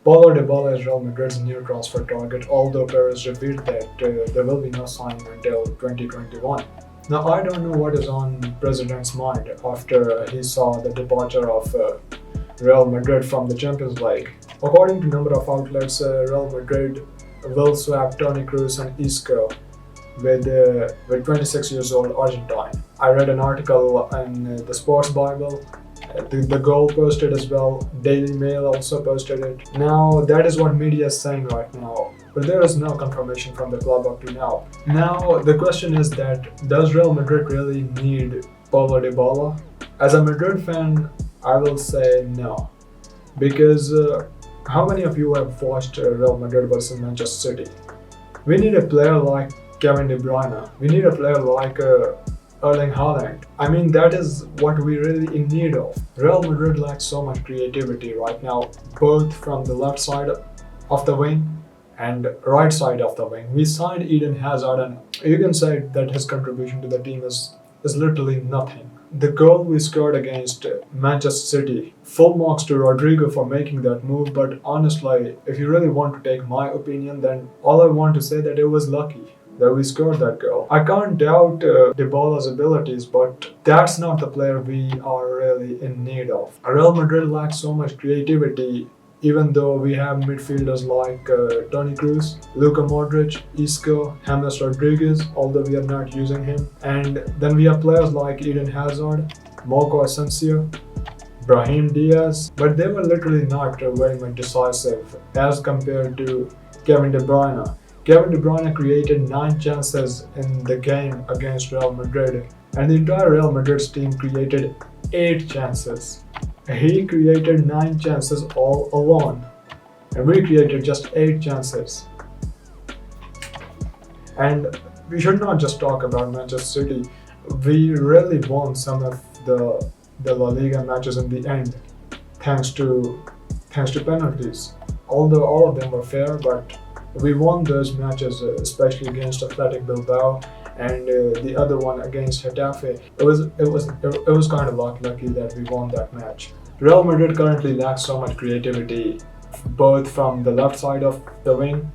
Paulo Dybala is Real Madrid's new transfer target, although Perez revealed that there will be no signing until 2021. Now, I don't know what is on President's mind after he saw the departure of Real Madrid from the Champions League. According to a number of outlets, Real Madrid will swap Toni Kroos and Isco with 26 years old Argentine. I read an article in the Sports Bible. The Goal posted as well. Daily Mail also posted it. Now that is what media is saying right now, but there is no confirmation from the club up to now. Now the question is that does Real Madrid really need Paulo Dybala? As a Madrid fan, I will say no, because how many of you have watched Real Madrid versus Manchester City? We need a player like Kevin De Bruyne. We need a player like Erling Haaland. I mean, that is what we really in need of. Real Madrid lacks so much creativity right now, both from the left side of the wing and right side of the wing. We signed Eden Hazard, and you can say that his contribution to the team is literally nothing. The goal we scored against Manchester City, full marks to Rodrigo for making that move, but honestly, if you really want to take my opinion, then all I want to say that it was lucky that we scored that goal. I can't doubt Dybala's abilities, but that's not the player we are really in need of. Real Madrid lacks so much creativity, even though we have midfielders like Toni Kroos, Luka Modric, Isco, James Rodriguez, although we are not using him. And then we have players like Eden Hazard, Marco Asensio, Brahim Diaz, but they were literally not very much decisive as compared to Kevin De Bruyne. Kevin De Bruyne created 9 chances in the game against Real Madrid, and the entire Real Madrid's team created 8 chances. He created 9 chances all alone, and we created just 8 chances. And we should not just talk about Manchester City. We really won some of the La Liga matches in the end, thanks to penalties. Although all of them were fair, but we won those matches, especially against Athletic Bilbao and the other one against Getafe. It was kind of lucky that we won that match. Real Madrid currently lacks so much creativity, both from the left side of the wing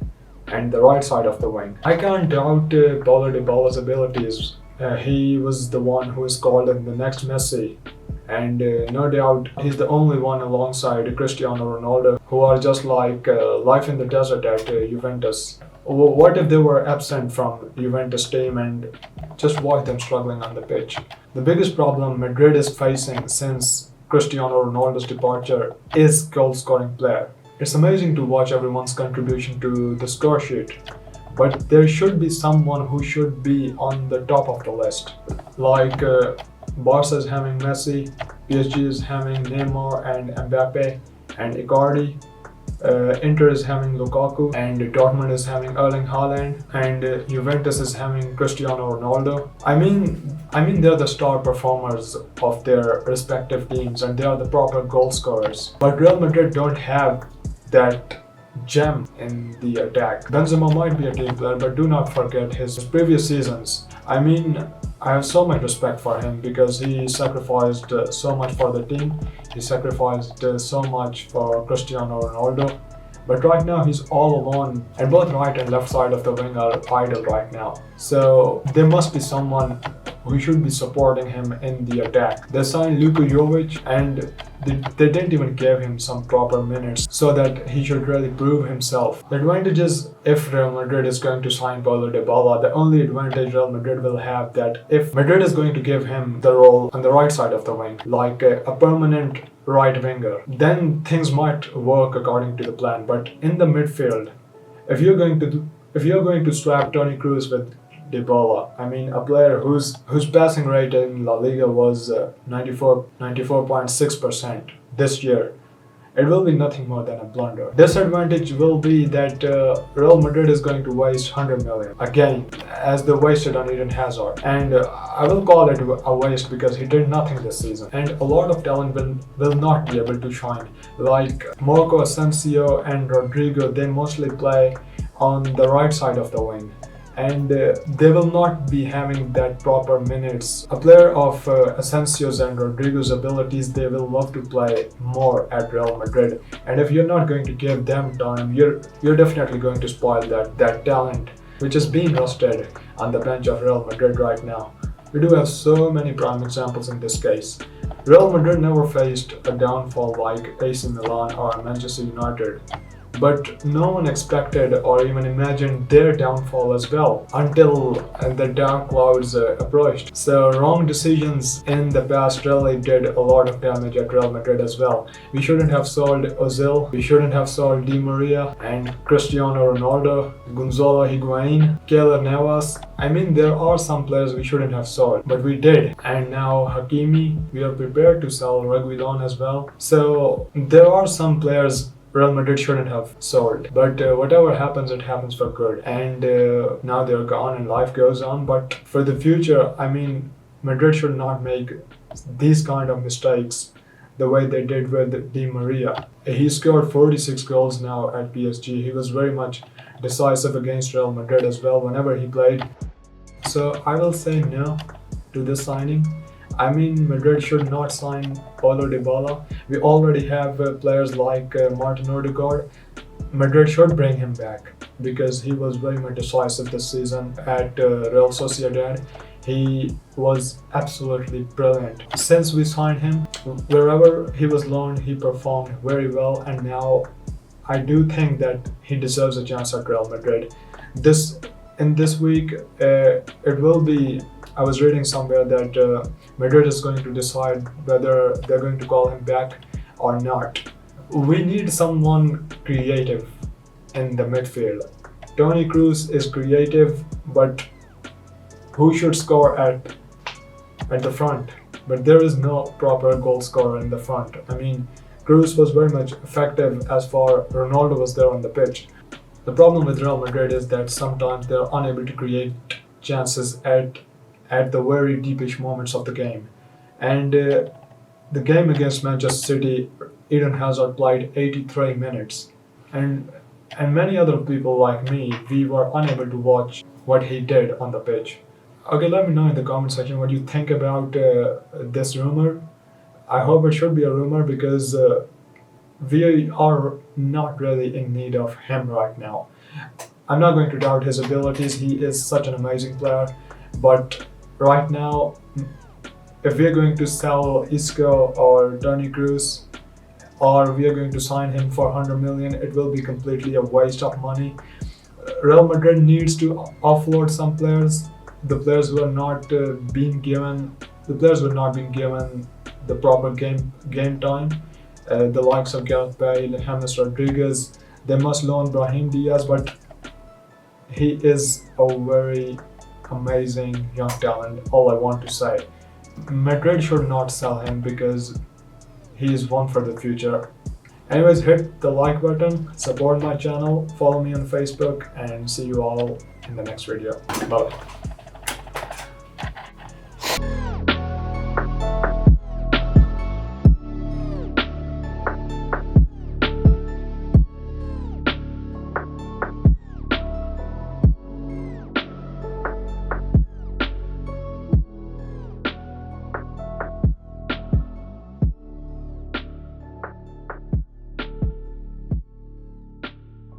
and the right side of the wing. I can't doubt Paulo Dybala's abilities. He was the one who is called in the next Messi, and no doubt he's the only one alongside Cristiano Ronaldo who are just like life in the desert at Juventus. What if they were absent from Juventus team and just watch them struggling on the pitch? The biggest problem Madrid is facing since Cristiano Ronaldo's departure is goal-scoring player. It's amazing to watch everyone's contribution to the score sheet, but there should be someone who should be on the top of the list. Like Barca is having Messi, PSG is having Neymar and Mbappe and Icardi, Inter is having Lukaku, and Dortmund is having Erling Haaland, and Juventus is having Cristiano Ronaldo. I mean they're the star performers of their respective teams and they are the proper goal scorers. But Real Madrid don't have that gem in the attack. Benzema might be a team player, but do not forget his previous seasons. I have so much respect for him because he sacrificed so much for the team. He sacrificed so much for Cristiano Ronaldo. But right now he's all alone, and both right and left side of the wing are idle right now. So there must be someone who should be supporting him in the attack. They signed Luka Jovic, and they didn't even give him some proper minutes so that he should really prove himself. The advantage is if Real Madrid is going to sign Paulo Dybala, the only advantage Real Madrid will have that if Madrid is going to give him the role on the right side of the wing, like a permanent right winger, then things might work according to the plan. But in the midfield, if you're going to swap Toni Kroos with Dybala, I mean a player whose passing rate in La Liga was 94.6% this year, it will be nothing more than a blunder. Disadvantage will be that Real Madrid is going to waste 100 million again, as they wasted on Eden Hazard. And I will call it a waste because he did nothing this season. And a lot of talent will not be able to shine. Like Marco Asensio and Rodrigo, they mostly play on the right side of the wing. and they will not be having that proper minutes. A player of Asensio's and Rodrigo's abilities, they will love to play more at Real Madrid, and if you're not going to give them time, you're definitely going to spoil that talent which is being rusted on the bench of Real Madrid right now. We do have so many prime examples in this case. Real Madrid never faced a downfall like AC Milan or Manchester United, but no one expected or even imagined their downfall as well until the dark clouds approached. So wrong decisions in the past really did a lot of damage at Real Madrid as well. We shouldn't have sold Ozil, we shouldn't have sold Di Maria and Cristiano Ronaldo, Gonzalo Higuain, Keylor Navas. I mean, there are some players we shouldn't have sold, but we did. And now Hakimi, we are prepared to sell Reguilon as well. So there are some players Real Madrid shouldn't have sold, but whatever happens, it happens for good. And now they're gone and life goes on. But for the future, I mean, Madrid should not make these kind of mistakes the way they did with Di Maria. He scored 46 goals now at PSG. He was very much decisive against Real Madrid as well whenever he played. So I will say no to this signing. I mean, Madrid should not sign Paulo Dybala. We already have players like Martin Odegaard. Madrid should bring him back because he was very much decisive this season at Real Sociedad. He was absolutely brilliant. Since we signed him, wherever he was loaned, he performed very well, and now I do think that he deserves a chance at Real Madrid. In this week, it will be. I was reading somewhere that Madrid is going to decide whether they're going to call him back or not. We need someone creative in the midfield. Toni Kroos is creative, but who should score at the front? But there is no proper goal scorer in the front. I mean, Kroos was very much effective as far Ronaldo was there on the pitch. The problem with Real Madrid is that sometimes they're unable to create chances at the very deepish moments of the game. And the game against Manchester City, Eden Hazard played 83 minutes. And many other people like me, we were unable to watch what he did on the pitch. Okay, let me know in the comment section what you think about this rumor. I hope it should be a rumor because we are not really in need of him right now. I'm not going to doubt his abilities, he is such an amazing player, but right now, if we are going to sell Isco or Toni Kroos, or we are going to sign him for 100 million, it will be completely a waste of money. Real Madrid needs to offload some players. The players who are not being given the proper game time. The likes of Gareth Bale, James Rodriguez, they must loan Brahim Diaz, but he is a very amazing young talent, all I want to say. Madrid should not sell him because he is one for the future. Anyways, hit the like button, support my channel, follow me on Facebook, and see you all in the next video. Bye.